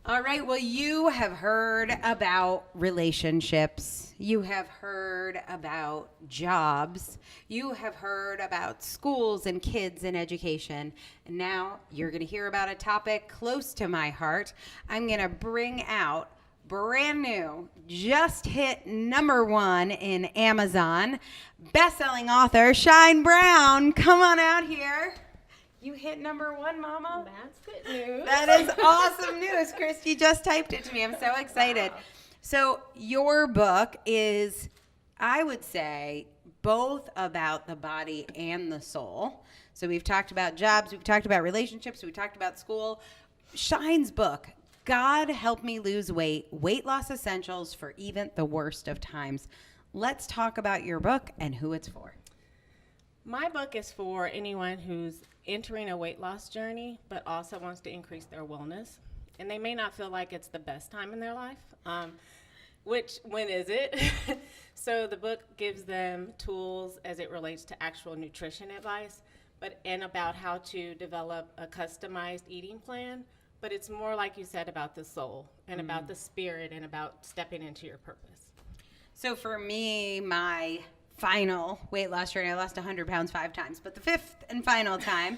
All right. Well, you have heard about relationships. You have heard about jobs. You have heard about schools and kids and education. And now you're going to hear about a topic close to my heart. I'm going to bring out brand new, just hit #1 in Amazon, best-selling author Shine Brown. Come on out here. You hit #1, Mama. That's good news. That is awesome news. Christy just typed it to me. I'm so excited. Wow. So your book is, I would say, both about the body and the soul. So we've talked about jobs, we've talked about relationships, we've talked about school. Shine's book, God Help Me Lose Weight, Weight Loss Essentials for Even the Worst of Times. Let's talk about your book and who it's for. My book is for anyone who's entering a weight loss journey, but also wants to increase their wellness. And they may not feel like it's the best time in their life, when is it? So the book gives them tools as it relates to actual nutrition advice, and about how to develop a customized eating plan. But it's more, like you said, about the soul and about the spirit and about stepping into your purpose. So for me, my final weight loss journey, I lost 100 pounds 5 times. But the fifth and final time,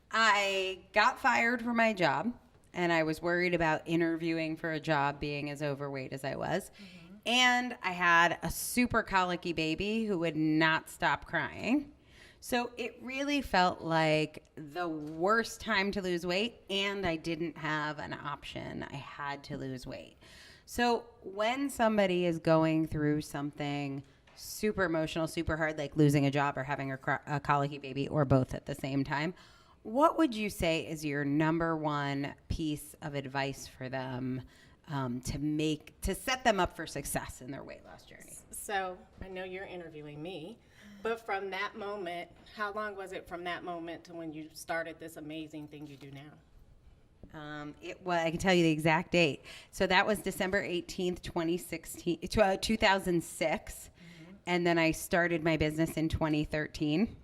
I got fired from my job, and I was worried about interviewing for a job being as overweight as I was. And I had a super colicky baby who would not stop crying. So it really felt like the worst time to lose weight, and I didn't have an option. I had to lose weight. So when somebody is going through something super emotional, super hard, like losing a job or having a colicky baby, or both at the same time, what would you say is your #1 piece of advice for them to set them up for success in their weight loss journey? So I know you're interviewing me, but from that moment, how long was it from that moment to when you started this amazing thing you do now? I can tell you the exact date. So that was December 18th, 2006. And then I started my business in 2013.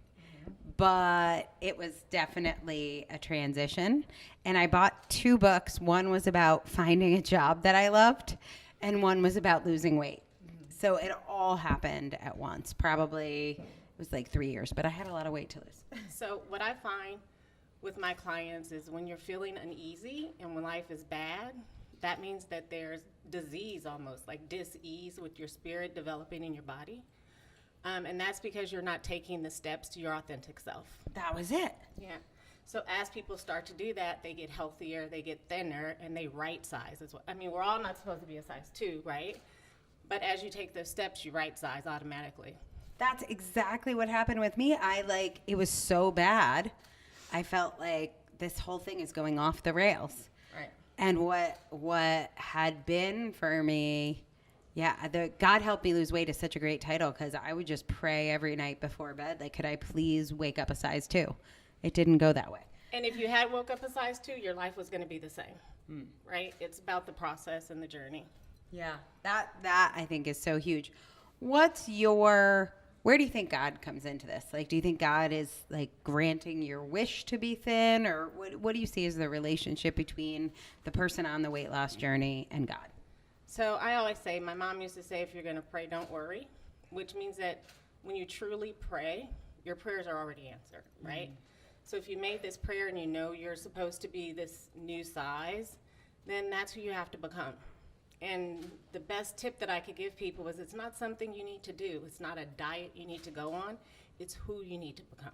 But it was definitely a transition. And I bought 2 books. One was about finding a job that I loved, and one was about losing weight. So it all happened at once. Probably it was like 3 years, but I had a lot of weight to lose. So what I find with my clients is when you're feeling uneasy and when life is bad, that means that there's disease, almost like dis-ease with your spirit developing in your body. And that's because you're not taking the steps to your authentic self. That was it. Yeah. So as people start to do that, they get healthier, they get thinner, and they right size as well. I mean, we're all not supposed to be a size 2, right? But as you take those steps, you right size automatically. That's exactly what happened with me. It was so bad. I felt like this whole thing is going off the rails. Right. And what had been for me, the God Help Me Lose Weight is such a great title, because I would just pray every night before bed, like, could I please wake up a size 2? It didn't go that way. And if you had woke up a size 2, your life was going to be the same, right? It's about the process and the journey. Yeah, that I think is so huge. Where do you think God comes into this? Like, do you think God is like granting your wish to be thin, or what do you see as the relationship between the person on the weight loss journey and God? So I always say, my mom used to say, if you're going to pray, don't worry, which means that when you truly pray, your prayers are already answered, right? So if you made this prayer and you know you're supposed to be this new size, then that's who you have to become. And the best tip that I could give people is, it's not something you need to do. It's not a diet you need to go on. It's who you need to become.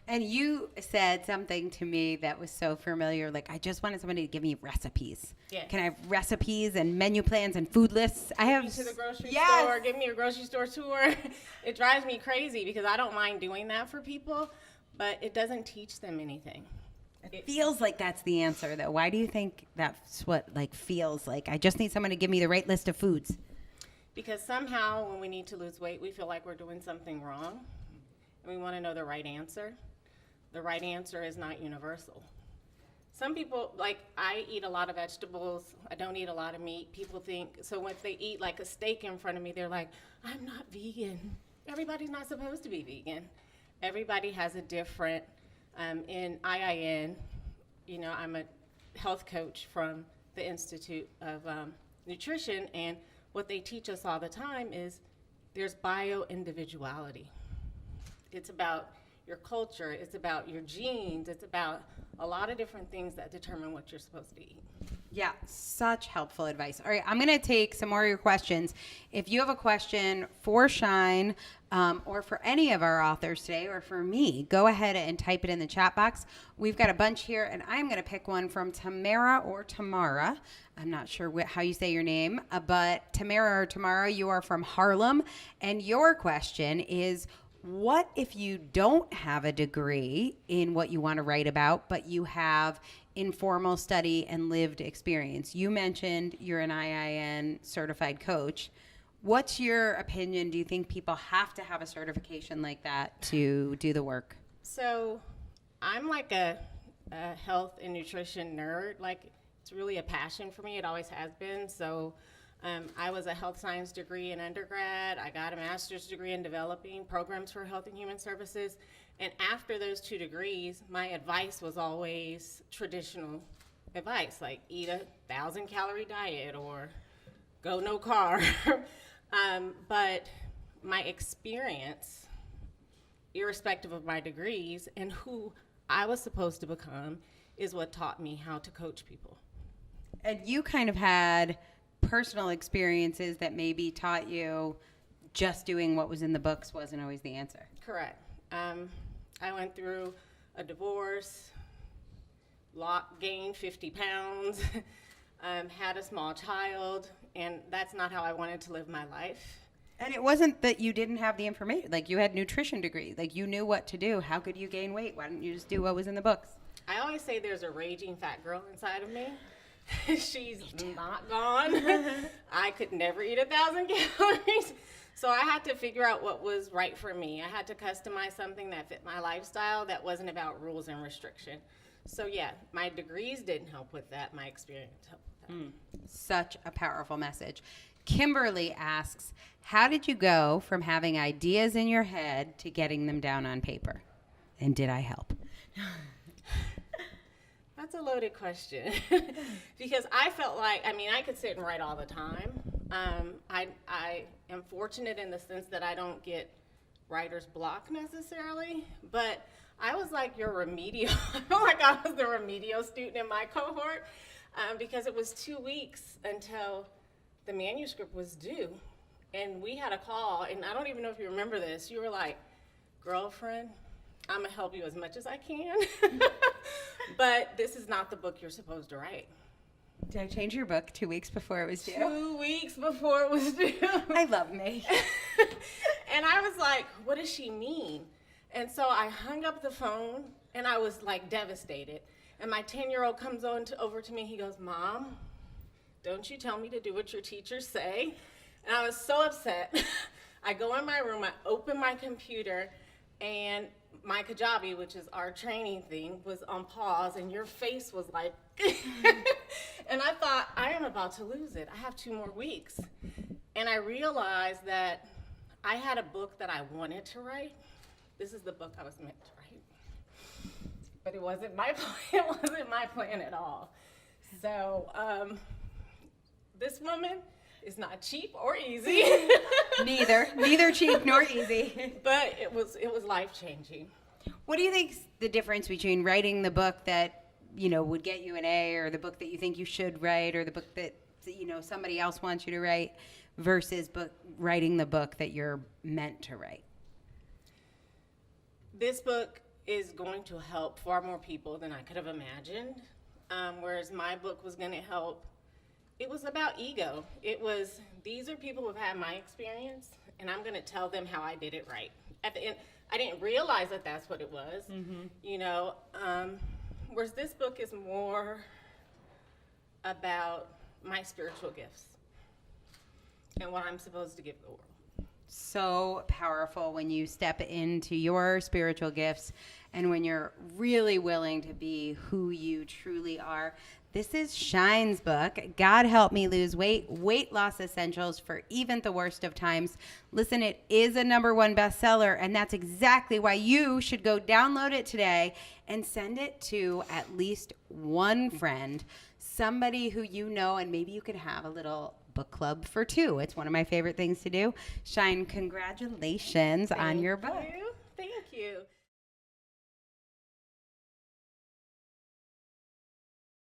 And you said something to me that was so familiar. Like, I just wanted somebody to give me recipes. Yes. Can I have recipes and menu plans and food lists? I have To the grocery Yes. store, give me a grocery store tour. It drives me crazy because I don't mind doing that for people, but it doesn't teach them anything. It feels like that's the answer, though. Why do you think that's what feels like? I just need someone to give me the right list of foods. Because somehow when we need to lose weight, we feel like we're doing something wrong, and we want to know the right answer. The right answer is not universal. Some people, like, I eat a lot of vegetables. I don't eat a lot of meat. People think, so if they eat like a steak in front of me, they're like, I'm not vegan. Everybody's not supposed to be vegan. Everybody has a different, in IIN, I'm a health coach from the Institute of Nutrition, and what they teach us all the time is there's bio-individuality. It's about your culture, it's about your genes, it's about a lot of different things that determine what you're supposed to eat. Yeah, such helpful advice. All right, I'm going to take some more of your questions. If you have a question for Shine or for any of our authors today or for me, go ahead and type it in the chat box. We've got a bunch here, and I'm going to pick one from Tamara or Tamara. I'm not sure how you say your name, but Tamara or Tamara, you are from Harlem, and your question is, what if you don't have a degree in what you want to write about, but you have informal study and lived experience? You mentioned you're an IIN certified coach. What's your opinion? Do you think people have to have a certification like that to do the work? So I'm like a health and nutrition nerd. Like, it's really a passion for me. It always has been. So I was a health science degree in undergrad. I got a master's degree in developing programs for health and human services. And after those 2 degrees, my advice was always traditional advice, like eat 1,000-calorie diet or go no carb. But my experience, irrespective of my degrees and who I was supposed to become, is what taught me how to coach people. And you kind of had personal experiences that maybe taught you just doing what was in the books wasn't always the answer. Correct. I went through a divorce, gained 50 pounds, had a small child, and that's not how I wanted to live my life. And it wasn't that you didn't have the information. Like, you had nutrition degree. Like, you knew what to do. How could you gain weight? Why didn't you just do what was in the books? I always say there's a raging fat girl inside of me. She's not gone. I could never eat 1,000 calories. So I had to figure out what was right for me. I had to customize something that fit my lifestyle that wasn't about rules and restriction. So yeah, my degrees didn't help with that. My experience helped with that. Such a powerful message. Kimberly asks, how did you go from having ideas in your head to getting them down on paper? And did I help? That's a loaded question. Because I felt like, I could sit and write all the time. I am fortunate in the sense that I don't get writer's block necessarily, but I was like your remedial, I felt like I was the remedial student in my cohort because it was 2 weeks until the manuscript was due. And we had a call, and I don't even know if you remember this. You were like, girlfriend, I'm gonna help you as much as I can, but this is not the book you're supposed to write. Did I change your book 2 weeks before it was due? 2 weeks before it was due. I love me. And I was like, what does she mean? And so I hung up the phone, and I was like devastated. And my 10-year-old comes over to me. He goes, Mom, don't you tell me to do what your teachers say? And I was so upset. I go in my room, I open my computer, and my Kajabi, which is our training thing, was on pause, and your face was like, and I thought, I am about to lose it. I have 2 more weeks. And I realized that I had a book that I wanted to write. This is the book I was meant to write. But it wasn't my plan. It wasn't my plan at all. So this woman is not cheap or easy. Neither cheap nor easy. But it was life-changing. What do you think's the difference between writing the book that, would get you an A, or the book that you think you should write, or the book that, somebody else wants you to write, versus writing the book that you're meant to write? This book is going to help far more people than I could have imagined, whereas my book was going to help. It was about ego. These are people who have had my experience, and I'm going to tell them how I did it right. At the end, I didn't realize that that's what it was, whereas this book is more about my spiritual gifts and what I'm supposed to give the world. So powerful when you step into your spiritual gifts and when you're really willing to be who you truly are. This is Shine's book, God Help Me Lose Weight, Weight Loss Essentials for Even the Worst of Times. Listen, it is a #1 bestseller, and that's exactly why you should go download it today and send it to at least one friend. somebody who you know, and maybe you could have a little book club for two. It's one of my favorite things to do. Shine, congratulations on your book. Thank you.